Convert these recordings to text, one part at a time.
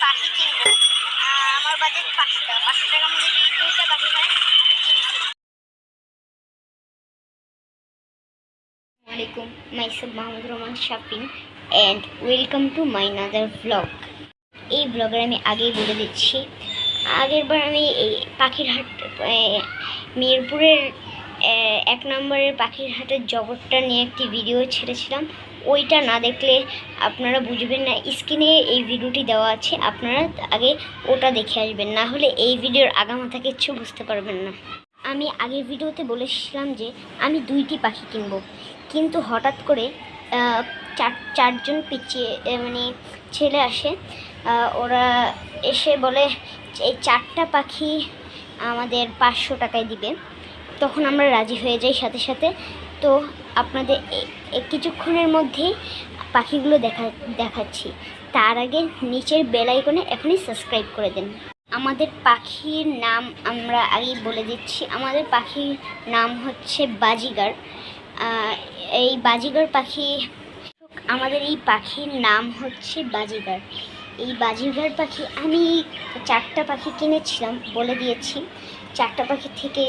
পাখি কিনবো। আমার বাজেট 500 টাকা। 500 টাকার মধ্যে যদি 2টা পাখি হয় কিনছি। আসসালামুয়ালাইকুম, myself Mahmud Rahman Shafin and welcome to my another vlog. এই ব্লগে আমি আগেই বলে দিচ্ছি, আগেরবার আমি এই পাখির হাট মিরপুরের 1 নম্বরের পাখির হাটের জগৎটা নিয়ে একটি ভিডিও ছেড়েছিলাম। ওইটা না দেখলে আপনারা বুঝবেন না। স্ক্রিনে এই ভিডিওটি দেওয়া আছে, আপনারা আগে ওটা দেখে আসবেন, না হলে এই ভিডিওর আগামাথা কিচ্ছু বুঝতে পারবেন না। আমি আগের ভিডিওতে বলেছিলাম যে আমি 2টি পাখি কিনব, কিন্তু হঠাৎ করে চারজন পিছিয়ে ছেলে আসে। ওরা এসে বলে এই 4টা পাখি আমাদের 500 টাকায় দিবে। তখন আমরা রাজি হয়ে যাই সাথে সাথে। তো আপনাদের কিছুক্ষণের মধ্যেই পাখিগুলো দেখাচ্ছি। তার আগে নিচের বেল আইকনে এখনই সাবস্ক্রাইব করে দেন। আমাদের পাখির নাম আমরা আগেই বলে দিচ্ছি। আমাদের পাখির নাম হচ্ছে বাজিগার। এই বাজিগার পাখি, আমাদের এই পাখির নাম হচ্ছে বাজিগার। এই বাজিগার পাখি আমি 4টা পাখি কিনেছিলাম, বলে দিয়েছি। 4টা পাখি থেকে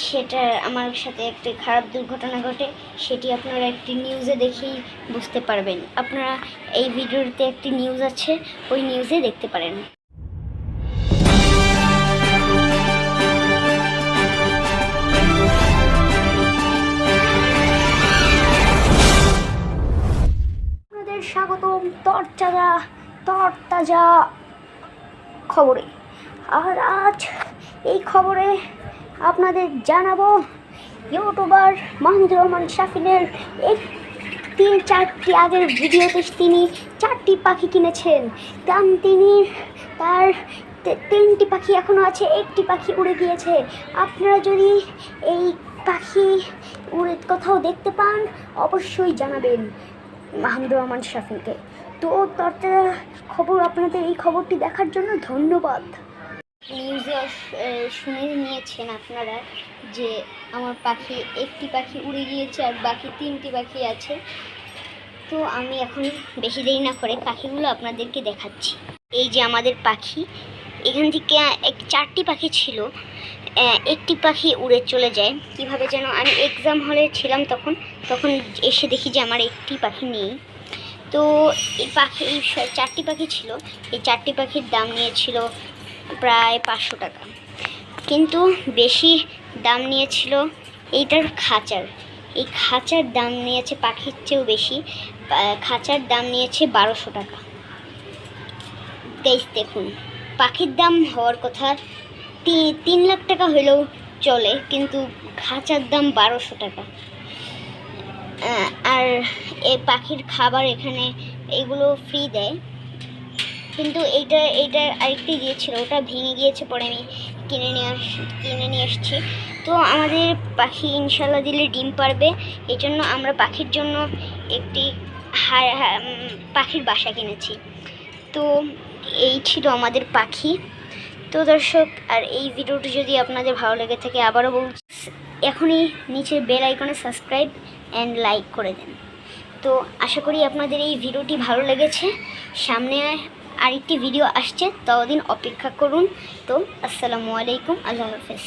সেটা আমার সাথে একটি খারাপ দুর্ঘটনা ঘটে। সেটি আপনারা একটি নিউজে দেখেই বুঝতে পারবেন। আপনারা এই ভিডিওতে একটি নিউজ আছে, ওই নিউজে দেখতে পারেন। আপনাদের স্বাগতম তরতাজা খবরে। আর আজ এই খবরে আপনাদের জানাবো ইউটিউবার মাহমুদুর রহমান শাফিনের 3-4টি আগের ভিডিওতে তিনি 4টি পাখি কিনেছেন। তার 3টি পাখি এখনও আছে, 1টি পাখি উড়ে গিয়েছে। আপনারা যদি এই পাখি উড়ে কোথাও দেখতে পান অবশ্যই জানাবেন মাহমুদুর রহমান শাফিনকে। তো তার খবর, আপনাদের এই খবরটি দেখার জন্য ধন্যবাদ। নিউজে শুনে নিয়েছেন আপনারা যে আমার পাখি 1টি পাখি উড়ে গিয়েছে আর বাকি 3টি পাখি আছে। তো আমি এখন বেশি দেরি না করে পাখিগুলো আপনাদেরকে দেখাচ্ছি। এই যে আমাদের পাখি, এখান থেকে 4টি পাখি ছিল, 1টি পাখি উড়ে চলে যায় কিভাবে যেন। আমি এক্সাম হলে ছিলাম তখন এসে দেখি যে আমার 1টি পাখি নেই। তো এই 4টি পাখি ছিল। এই 4টি পাখির দাম নিয়েছিল প্রায় 500 টাকা, কিন্তু বেশি দাম নিয়েছিল এইটার খাঁচার। এই খাঁচার দাম নিয়েছে পাখির চেয়েও বেশি। খাঁচার দাম নিয়েছে 1200 টাকা। গাইস দেখুন, পাখির দাম হওয়ার কথা 3 লাখ টাকা হলেও চলে, কিন্তু খাঁচার দাম 1200 টাকা। আর এই পাখির খাবার এখানে এগুলো ফ্রি দেয়, কিন্তু এইটা আরেকটি দিয়েছিল, ওটা ভেঙে গিয়েছে, পরে আমি কিনে নিয়ে আসছি। তো আমাদের পাখি ইনশাল্লাহ দিলে ডিম পারবে, এই জন্য আমরা পাখির জন্য একটি পাখির বাসা কিনেছি। তো এই ছিল আমাদের পাখি। তো দর্শক, আর এই ভিডিওটি যদি আপনাদের ভালো লেগে থাকে, আবারও বলছি এখনই নিচে বেল আইকনে সাবস্ক্রাইব অ্যান্ড লাইক করে দেন। তো আশা করি আপনাদের এই ভিডিওটি ভালো লেগেছে। সামনে আরেকটি ভিডিও আসছে, ততদিন অপেক্ষা করুন। তো আসসালামু আলাইকুম, আল্লাহ হাফেজ।